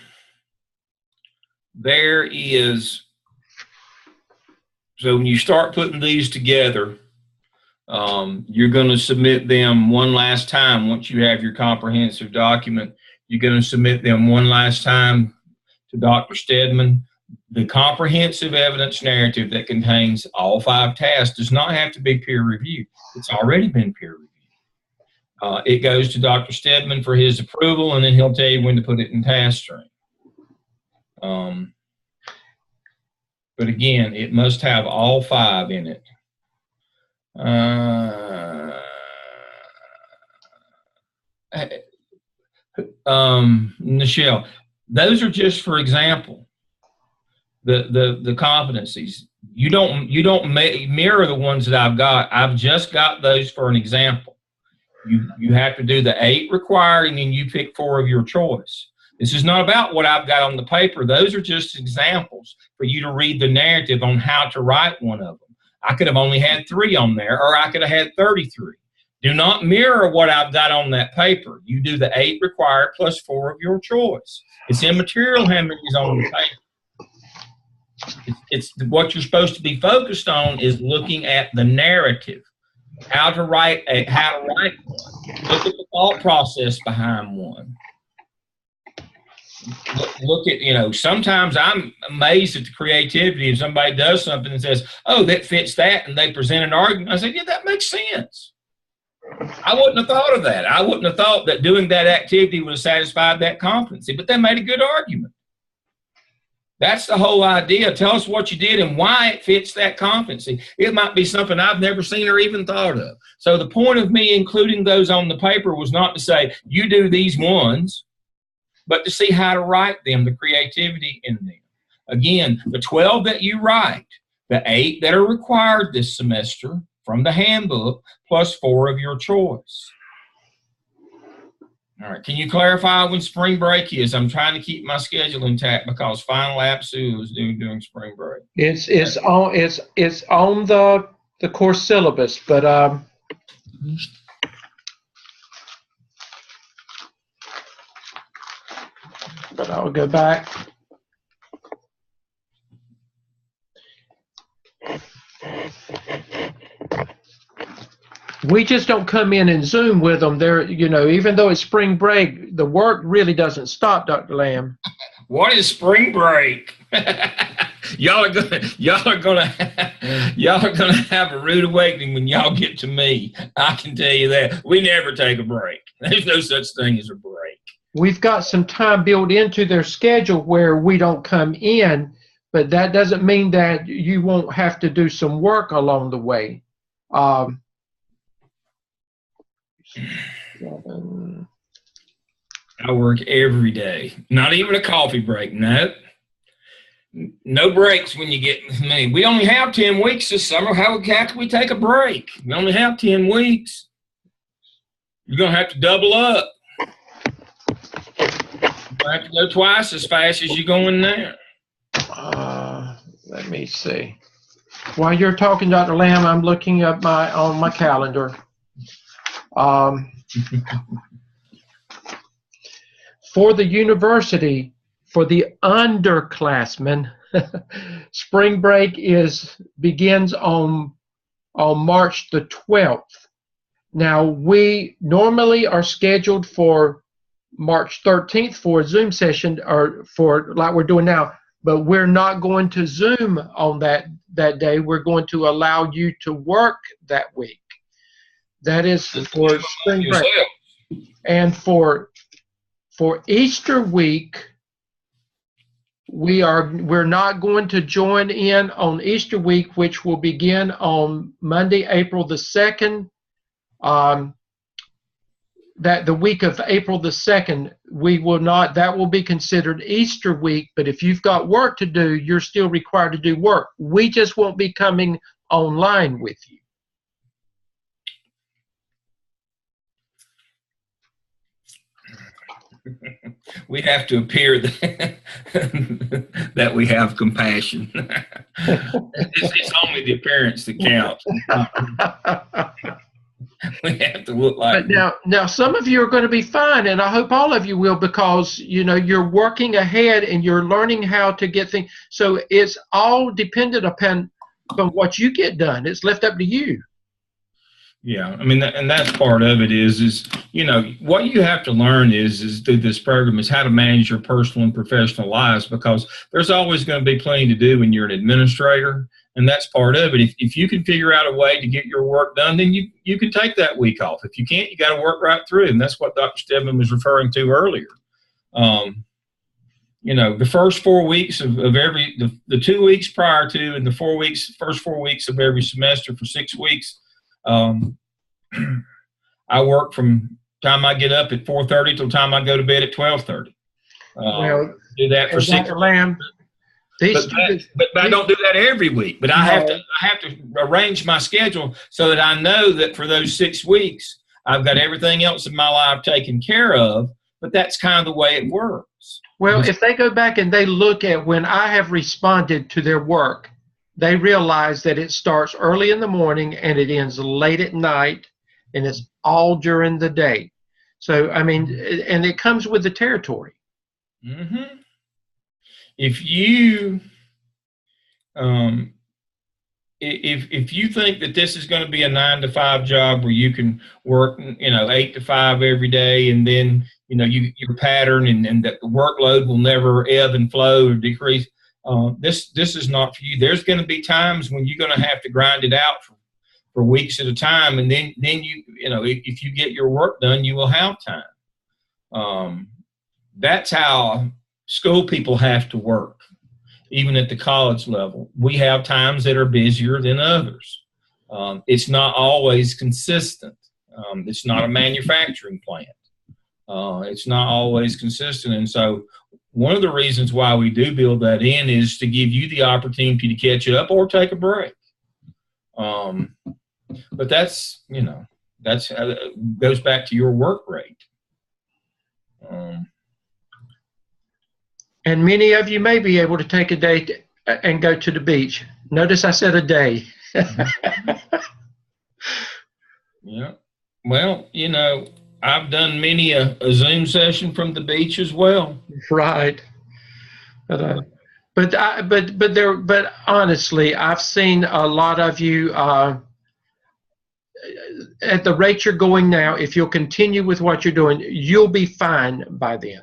there is. So when you start putting these together, you're going to submit them one last time. Once you have your comprehensive document, you're going to submit them one last time to Dr. Stedman. The comprehensive evidence narrative that contains all 5 tasks does not have to be peer reviewed. It's already been peer reviewed. It goes to Dr. Stedman for his approval, and then he'll tell you when to put it in task stream. But again, it must have all 5 in it. Nichelle, those are just for example. The competencies. You don't mirror the ones that I've got. I've just got those for an example. You have to do the 8 required, and then you pick 4 of your choice. This is not about what I've got on the paper. Those are just examples for you to read the narrative on how to write one of them. I could have only had 3 on there, or I could have had 33. Do not mirror what I've got on that paper. You do the 8 required plus 4 of your choice. It's immaterial how many is on the paper. It's what you're supposed to be focused on is looking at the narrative. How to write one. Look at the thought process behind one. Look at, sometimes I'm amazed at the creativity if somebody does something and says, oh, that fits that, and they present an argument. I say, yeah, that makes sense. I wouldn't have thought of that. I wouldn't have thought that doing that activity would have satisfied that competency, but they made a good argument. That's the whole idea. Tell us what you did and why it fits that competency. It might be something I've never seen or even thought of. So the point of me including those on the paper was not to say, you do these ones, but to see how to write them, the creativity in them. Again, the 12 that you write, the 8 that are required this semester from the handbook, plus 4 of your choice. All right, can you clarify when spring break is? I'm trying to keep my schedule intact because Final Apsu is during spring break. It's on the course syllabus, but I'll go back. We just don't come in and Zoom with them. They're, even though it's spring break, the work really doesn't stop, Dr. Lamb. What is spring break? Y'all are gonna have a rude awakening when y'all get to me. I can tell you that. We never take a break. There's no such thing as a break. We've got some time built into their schedule where we don't come in, but that doesn't mean that you won't have to do some work along the way. I work every day. Not even a coffee break. No breaks when you get me. We only have 10 weeks this summer. How can we take a break? We only have 10 weeks. You're going to have to double up. You're going to have to go twice as fast as you're going now. Let me see. While you're talking, Dr. Lamb, I'm looking up on my calendar. For the university, for the underclassmen, spring break begins on March the 12th. Now, we normally are scheduled for March 13th for a Zoom session, or for like we're doing now, but we're not going to Zoom on that day. We're going to allow you to work that week. That is for spring break. And for Easter week, we're not going to join in on Easter week, which will begin on Monday, April the 2nd. That the week of April the 2nd, we will not, that will be considered Easter week, but if you've got work to do, you're still required to do work. We just won't be coming online with you. We have to appear that we have compassion. It's only the appearance that counts. We have to look like. But now some of you are going to be fine, and I hope all of you will, because you're working ahead and you're learning how to get things. So it's all dependent upon what you get done. It's left up to you. Yeah, I mean, and that's part of it is what you have to learn is through this program is how to manage your personal and professional lives, because there's always going to be plenty to do when you're an administrator, and that's part of it. If you can figure out a way to get your work done, then you can take that week off. If you can't, you got to work right through, and that's what Dr. Stedman was referring to earlier. The first 4 weeks of every the 2 weeks prior to, and the first 4 weeks of every semester for 6 weeks. I work from time I get up at 4:30 till time I go to bed at 12:30. Do that for 6 Lamb, but I don't do that every week. But I have to arrange my schedule so that I know that for those 6 weeks I've got everything else in my life taken care of. But that's kind of the way it works. Well, if they go back and they look at when I have responded to their work, they realize that it starts early in the morning and it ends late at night, and it's all during the day. So, I mean, and it comes with the territory. Mm-hmm. If you if you think that this is going to be a 9-to-5 job where you can work 8 to 5 every day, and then your pattern and that the workload will never ebb and flow or decrease, this is not for you. There's going to be times when you're going to have to grind it out for weeks at a time, and then if you get your work done, you will have time. That's how school people have to work, even at the college level. We have times that are busier than others. It's not always consistent. It's not a manufacturing plant. It's not always consistent, and so one of the reasons why we do build that in is to give you the opportunity to catch up or take a break. But that's how it goes back to your work rate. And many of you may be able to take a day and go to the beach. Notice I said a day. Yeah. Well, I've done many a Zoom session from the beach as well. Right. But honestly, I've seen a lot of you at the rate you're going now. If you'll continue with what you're doing, you'll be fine by then.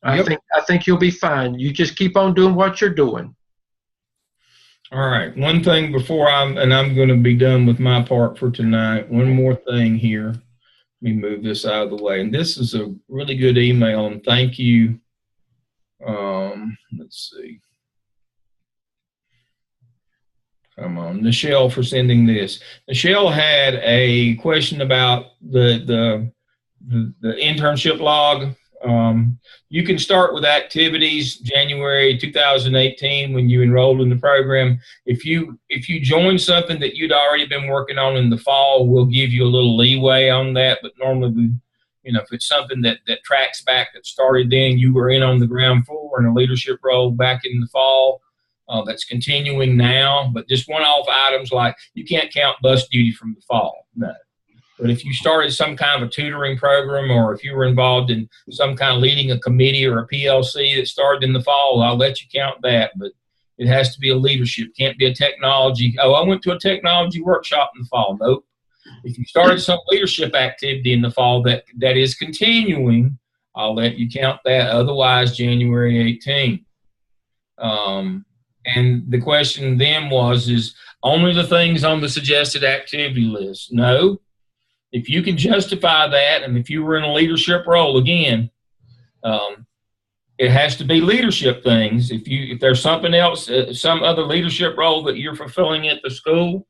Yep. I think you'll be fine. You just keep on doing what you're doing. All right. One thing before I'm going to be done with my part for tonight. One more thing here. Let me move this out of the way. And this is a really good email, and thank you. Let's see. Come on, Nichelle, for sending this. Nichelle had a question about the internship log You can start with activities January 2018 when you enrolled in the program. If you join something that you'd already been working on in the fall, we'll give you a little leeway on that. But normally, if it's something that tracks back, that started then, you were in on the ground floor in a leadership role back in the fall. That's continuing now, but just one-off items like you can't count bus duty from the fall. No. But if you started some kind of a tutoring program, or if you were involved in some kind of leading a committee or a PLC that started in the fall, I'll let you count that. But it has to be a leadership. Can't be a technology. Oh, I went to a technology workshop in the fall. Nope. If you started some leadership activity in the fall that is continuing, I'll let you count that. Otherwise, January 18. And the question then is only the things on the suggested activity list. No. If you can justify that, and if you were in a leadership role, again, it has to be leadership things. If there's something else, some other leadership role that you're fulfilling at the school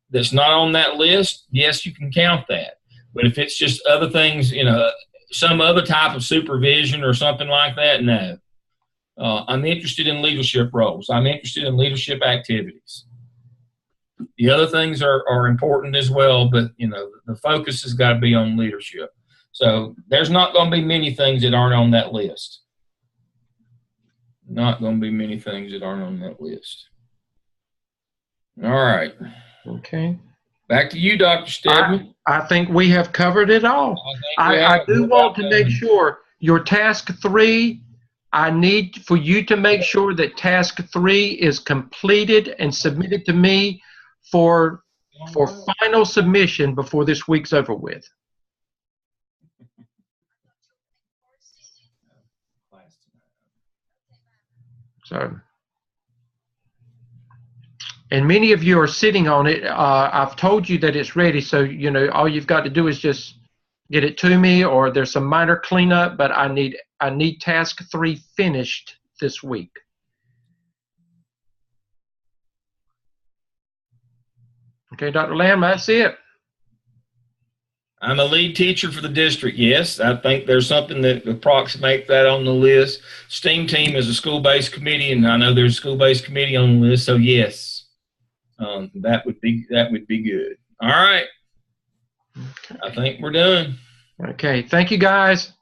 that's not on that list, yes, you can count that. But if it's just other things, some other type of supervision or something like that, no. I'm interested in leadership roles. I'm interested in leadership activities. The other things are important as well, but the focus has got to be on leadership. So there's not going to be many things that aren't on that list. Not going to be many things that aren't on that list. All right. Okay. Back to you, Dr. Stedman. I think we have covered it all. I do want to make sure your task 3, I need for you to make sure that task 3 is completed and submitted to me for final submission before this week's over with. So, and many of you are sitting on it. I've told you that it's ready, so all you've got to do is just get it to me, or there's some minor cleanup, but I need task 3 finished this week. Okay, Dr. Lamb, that's it. I'm a lead teacher for the district. Yes, I think there's something that approximates that on the list. STEAM team is a school-based committee, and I know there's a school-based committee on the list. So yes, that would be good. All right, okay. I think we're done. Okay, thank you guys.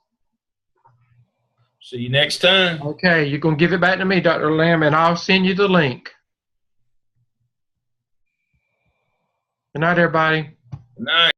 See you next time. Okay, you're gonna give it back to me, Dr. Lamb, and I'll send you the link. Good night, everybody. Good night.